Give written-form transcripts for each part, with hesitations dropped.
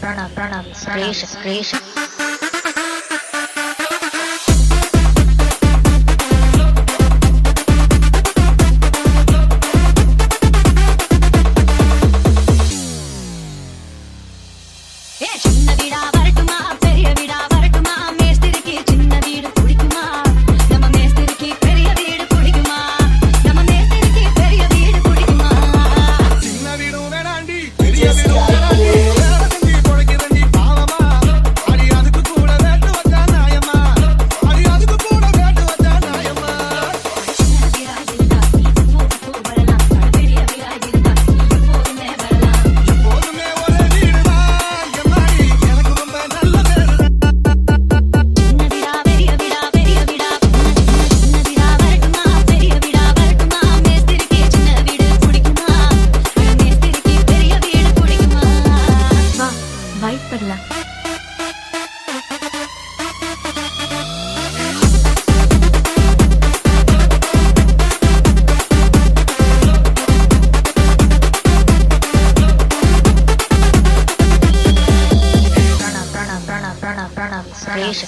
Pranam, Krish. சின்ன வீடா வரட்டுமா பெரிய வீடா வரட்டுமா மேஸ்திரிக்கு சின்ன வீடு பிடிக்குமா நம்ம மேஸ்திரிக்கு பெரிய வீடு பிடிக்குமா நம்ம மேஸ்திரிக்கு பெரிய வீடு பிடிக்குமா சின்ன வீடும் வேணாண்டி பெரிய வீடும் வேணாண்டி வேறங்கி பொழைக்கிறண்டி பாவமா அடி அதுக்கு கூட வேட்டு வச்சா நாயம்மா அடி அதுக்கு கூட வேட்டு வச்சா நாயம்மா சின்ன வீடா இருந்தா இப்போ வரலாம் பெரிய வீடா இருந்தா எப்போதுமே வரலாம் எப்போதுமே ஒரே வீடுதான் எம்மாடி எனக்கு ரொம்ப நல்ல பேருதான் சின்ன வீடா பெரிய வீடா பெரிய வீடா சின்ன வீடா வரட்டுமா பெரிய வீடா வரட்டுமா மேஸ்திரிக்கு சின்ன வீடு பிடிக்குமா மேஸ்திரிக்கு பெரிய வீடு பிடிக்குமா வா वाइट पडला Pranam,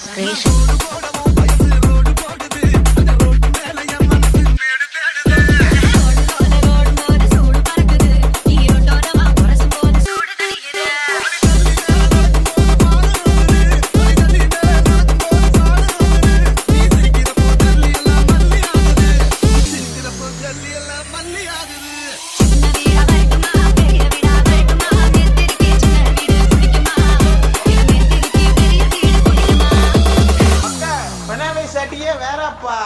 Krish. போடவும் வயசு ரோடு போடுது அந்த ரோட்டு மேல என் மனசு மேடு தேடுது ரோடு சூடு பறக்குது ஈரோட்டோரமா உரசும் போது சூடு தணிக்குது சின்ன வீடா வரட்டுமா பெரிய வீடா வரட்டுமா மேஸ்திரிக்கு சின்ன வீடு பிடிக்குமா மேஸ்திரிக்கு பெரிய வீடு பிடிக்குமா बनावे सटिए वेरप्पा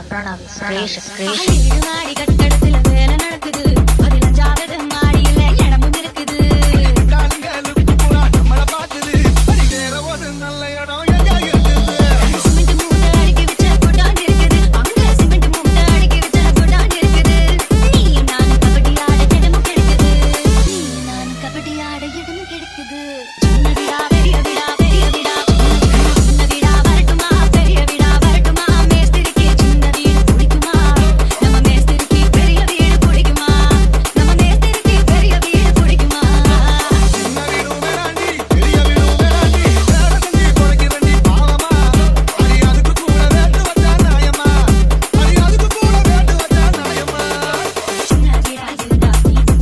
Pranam, Krish. வீடு மாடி கட்டடத்துல வேலை நடக்குது அதுல ஜாதக மாடியில இடமும் இருக்குது சிமெண்ட் மூட்டை அடுக்கி வச்ச கொட்டாண்டு இருக்குது அங்க சிமெண்ட் மூட்டை அடுக்கி வச்ச கொட்டாண்டு இருக்குது நீயும் நானும் கபடி ஆட இடமும் கிடைக்குது சின்ன வீடா பெரிய வீடா பெரிய வீடா சின்ன வீடா வரட்டுமா பெரிய வீடா வரட்டுமா மேஸ்திரிக்கு சின்ன வீடு பிடிக்குமா நம்ம மேஸ்திரிக்கு பெரிய வீடு பிடிக்குமா நம்ம மேஸ்திரிக்கு பெரிய வீடு பிடிக்குமா சின்ன வீடா இருந்தா இப்போ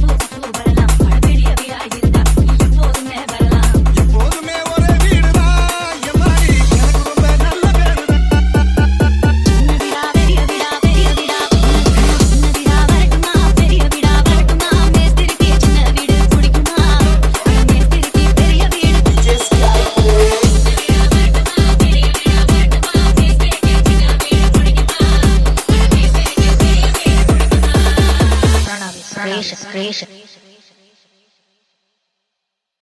வரலாம் பெரிய வீடா இருந்தா எப்போதுமே வரலாம் எப்போதுமே ஒரே வீடுதான் எம்மாடி எனக்கு ரொம்ப நல்ல பேருதான் சின்ன வீடா பெரிய வீடா பெரிய வீடா சின்ன வீடா வரட்டுமா பெரிய வீடா வரட்டுமா மேஸ்திரிக்கு சின்ன வீடு பிடிக்குமா மேஸ்திரிக்கு பெரிய வீடு Pranam, Krish.